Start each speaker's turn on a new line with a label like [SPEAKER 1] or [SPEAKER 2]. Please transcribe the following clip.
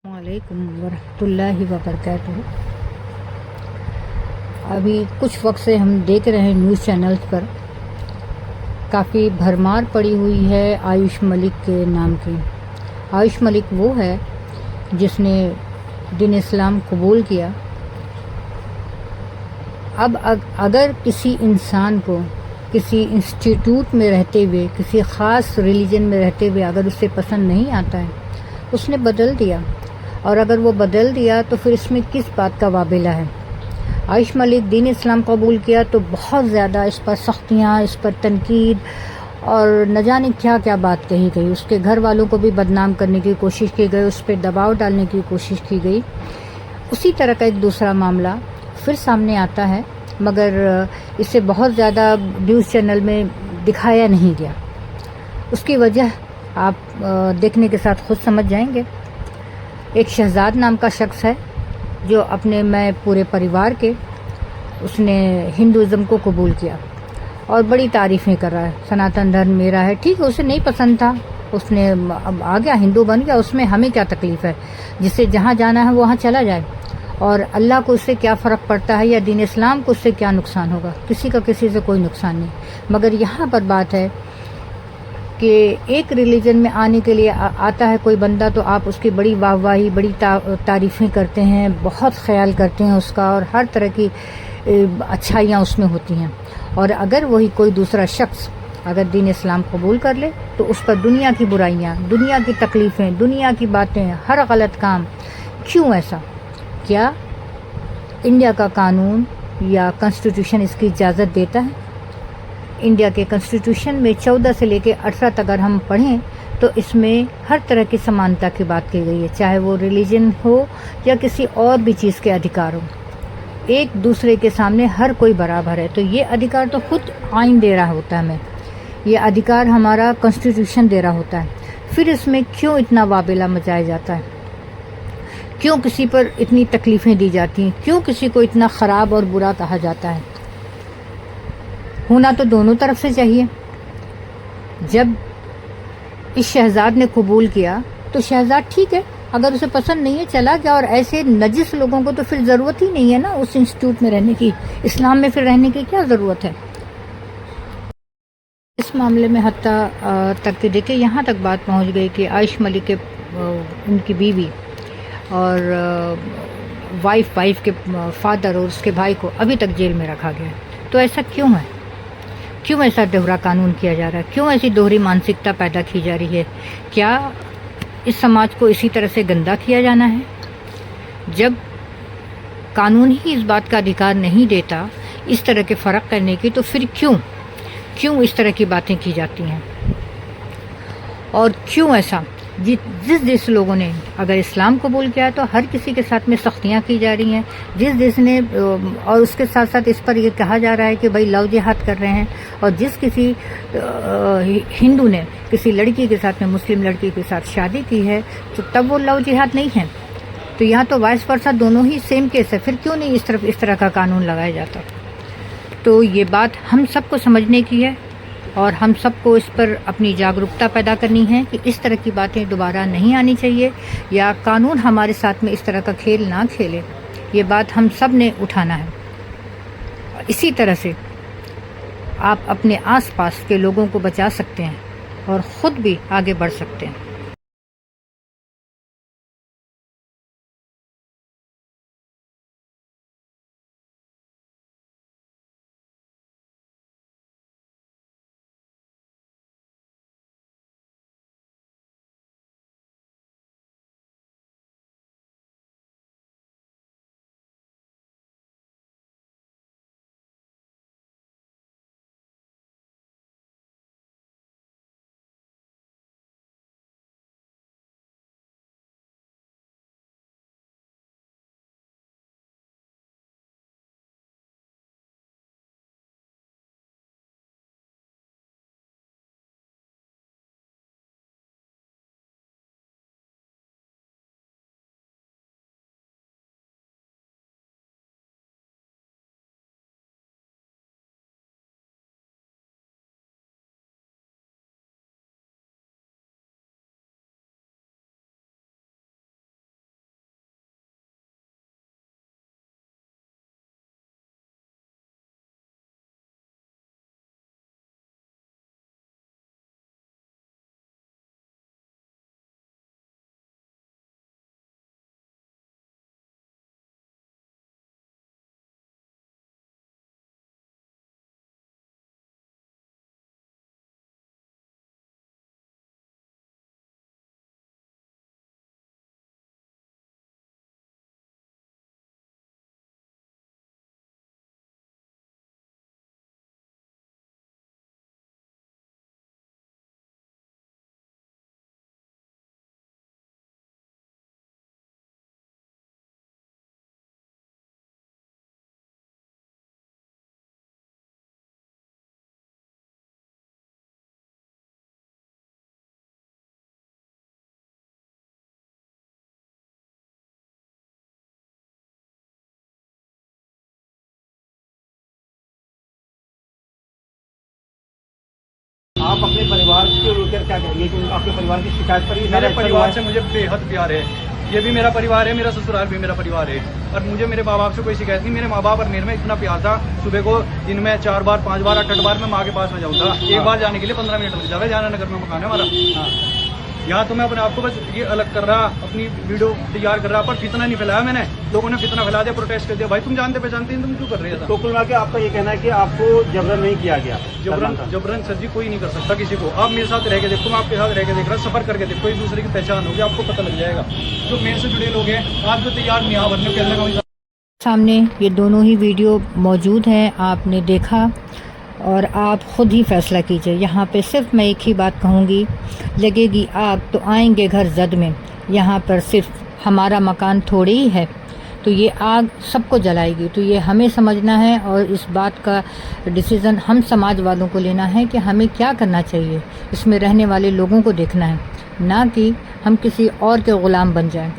[SPEAKER 1] السلام علیکم ورحمۃ اللہ وبرکاتہ۔ ابھی کچھ وقت سے ہم دیکھ رہے ہیں نیوز چینلز پر کافی بھرمار پڑی ہوئی ہے آیوش ملک کے نام کی۔ آیوش ملک وہ ہے جس نے دین اسلام قبول کیا۔ اب اگر کسی انسان کو کسی انسٹیٹیوٹ میں رہتے ہوئے کسی خاص ریلیجن میں رہتے ہوئے اگر اسے پسند نہیں آتا ہے، اس نے بدل دیا، اور اگر وہ بدل دیا تو پھر اس میں کس بات کا وابلہ ہے؟ آیوش ملک دین اسلام قبول کیا تو بہت زیادہ اس پر سختیاں، اس پر تنقید اور نہ جانے کیا کیا بات کہی گئی۔ اس کے گھر والوں کو بھی بدنام کرنے کی کوشش کی گئی، اس پہ دباؤ ڈالنے کی کوشش کی گئی۔ اسی طرح کا ایک دوسرا معاملہ پھر سامنے آتا ہے، مگر اسے بہت زیادہ نیوز چینل میں دکھایا نہیں گیا۔ اس کی وجہ آپ دیکھنے کے ساتھ خود سمجھ جائیں گے۔ ایک شہزاد نام کا شخص ہے جو اپنے میں پورے پریوار کے اس نے ہندوازم کو قبول کیا اور بڑی تعریفیں کر رہا ہے۔ سناتن دھرم میرا ہے، ٹھیک ہے، اسے نہیں پسند تھا، اس نے اب آ گیا، ہندو بن گیا، اس میں ہمیں کیا تکلیف ہے؟ جسے جہاں جانا ہے وہاں چلا جائے، اور اللہ کو اس سے کیا فرق پڑتا ہے یا دین اسلام کو اس سے کیا نقصان ہوگا؟ کسی کا کسی سے کوئی نقصان نہیں۔ مگر یہاں پر بات ہے کہ ایک ریلیجن میں آنے کے لیے آتا ہے کوئی بندہ تو آپ اس کی بڑی واہ واہی، بڑی تعریفیں کرتے ہیں، بہت خیال کرتے ہیں اس کا، اور ہر طرح کی اچھائیاں اس میں ہوتی ہیں۔ اور اگر وہی کوئی دوسرا شخص اگر دین اسلام قبول کر لے تو اس پر دنیا کی برائیاں، دنیا کی تکلیفیں، دنیا کی باتیں، ہر غلط کام۔ کیوں ایسا؟ کیا انڈیا کا قانون یا کنسٹیٹیوشن اس کی اجازت دیتا ہے؟ انڈیا کے کنسٹیٹیوشن میں 14 سے لے کے 18 تک اگر ہم پڑھیں تو اس میں ہر طرح کی سمانتا کی بات کی گئی ہے، چاہے وہ ریلیجن ہو یا کسی اور بھی چیز کے ادھیکار ہو، ایک دوسرے کے سامنے ہر کوئی برابر ہے۔ تو یہ ادھیکار تو خود آئین دے رہا ہوتا ہے ہمیں، یہ ادھیکار ہمارا کنسٹیٹیوشن دے رہا ہوتا ہے۔ پھر اس میں کیوں اتنا وابلہ مچایا جاتا ہے؟ کیوں کسی پر اتنی تکلیفیں دی جاتی ہیں؟ کیوں کسی کو اتنا خراب اور برا کہا جاتا ہے؟ ہونا تو دونوں طرف سے چاہیے۔ جب اس شہزاد نے قبول کیا تو شہزاد ٹھیک ہے، اگر اسے پسند نہیں ہے چلا گیا، اور ایسے نجس لوگوں کو تو پھر ضرورت ہی نہیں ہے نا اس انسٹیٹیوٹ میں رہنے کی، اسلام میں پھر رہنے کی کیا ضرورت ہے؟ اس معاملے میں حتیٰ تک کہ دیکھیں یہاں تک بات پہنچ گئی کہ آیوش ملک کے ان کی بیوی اور وائف کے فادر اور اس کے بھائی کو ابھی تک جیل میں رکھا گیا ہے۔ تو ایسا کیوں ہے؟ کیوں ایسا دوہرا قانون کیا جا رہا ہے؟ کیوں ایسی دوہری مانسکتا پیدا کی جا رہی ہے؟ کیا اس سماج کو اسی طرح سے گندا کیا جانا ہے؟ جب قانون ہی اس بات کا ادھیکار نہیں دیتا اس طرح کے فرق کرنے کی، تو پھر کیوں اس طرح کی باتیں کی جاتی ہیں؟ اور کیوں ایسا؟ جس لوگوں نے اگر اسلام قبول کیا تو ہر کسی کے ساتھ میں سختیاں کی جا رہی ہیں، جس نے، اور اس کے ساتھ ساتھ اس پر یہ کہا جا رہا ہے کہ بھائی لو جہاد کر رہے ہیں، اور جس کسی ہندو نے کسی لڑکی کے ساتھ میں مسلم لڑکی کے ساتھ شادی کی ہے تو تب وہ لو جہاد نہیں ہے۔ تو یہاں تو وائس ورثہ دونوں ہی سیم کیس ہے، پھر کیوں نہیں اس طرح کا قانون لگایا جاتا؟ تو یہ بات ہم سب کو سمجھنے کی ہے، اور ہم سب کو اس پر اپنی جاگرکتا پیدا کرنی ہے کہ اس طرح کی باتیں دوبارہ نہیں آنی چاہیے، یا قانون ہمارے ساتھ میں اس طرح کا کھیل نہ کھیلے۔ یہ بات ہم سب نے اٹھانا ہے۔ اسی طرح سے آپ اپنے آس پاس کے لوگوں کو بچا سکتے ہیں اور خود بھی آگے بڑھ سکتے ہیں۔
[SPEAKER 2] آپ اپنے پریوار کو لے کر کیا کہیں گے کہ آپ کے پریوار کی شکایت پر ہی
[SPEAKER 3] میرے پریوار سے مجھے بے حد پیار ہے. یہ بھی میرا پریوار ہے, میرا سسرال بھی میرا پریوار ہے, اور مجھے میرے ماں باپ سے کوئی شکایت نہیں. میرے ماں باپ اور میرے میں اتنا پیار تھا, صبح کو دن میں 4 بار 5 بار 8 بار میں ماں کے پاس میں جاؤں تھا. ایک بار جانے کے لیے 15 منٹ لگ جاتا ہے. جانا نگر میں مکان ہے ہمارا. یہاں تو میں اپنے آپ کو بس یہ الگ کر رہا, اپنی ویڈیو تیار کر رہا, پر فتنہ نہیں پھیلایا میں نے. لوگوں نے فتنہ پھیلا دیا, پروٹیسٹ کر دیا. بھائی تم جانتے پہچانتے ہیں, تم کیوں کر رہے تھے؟
[SPEAKER 2] تو کل ملا کے آپ کا یہ کہنا ہے کہ آپ کو جبرن نہیں کیا گیا؟
[SPEAKER 3] جبرن سر جی کوئی نہیں کر سکتا کسی کو. آپ میرے ساتھ رہ کے دیکھو, میں آپ کے ساتھ رہ کے دیکھ رہا, سفر کر کے دیکھو, ایک دوسرے کی پہچان ہوگی, آپ کو پتہ لگ جائے گا. جو میرے سے جڑے لوگ ہیں آپ جو تیار نہیں یہاں بننے کے
[SPEAKER 1] سامنے یہ دونوں ہی ویڈیو موجود ہیں, آپ نے دیکھا اور آپ خود ہی فیصلہ کیجئے. یہاں پہ صرف میں ایک ہی بات کہوں گی, لگے گی آگ تو آئیں گے گھر زد میں. یہاں پر صرف ہمارا مکان تھوڑے ہی ہے, تو یہ آگ سب کو جلائے گی. تو یہ ہمیں سمجھنا ہے اور اس بات کا ڈیسیزن ہم سماج والوں کو لینا ہے کہ ہمیں کیا کرنا چاہیے. اس میں رہنے والے لوگوں کو دیکھنا ہے, نہ کہ ہم کسی اور کے غلام بن جائیں.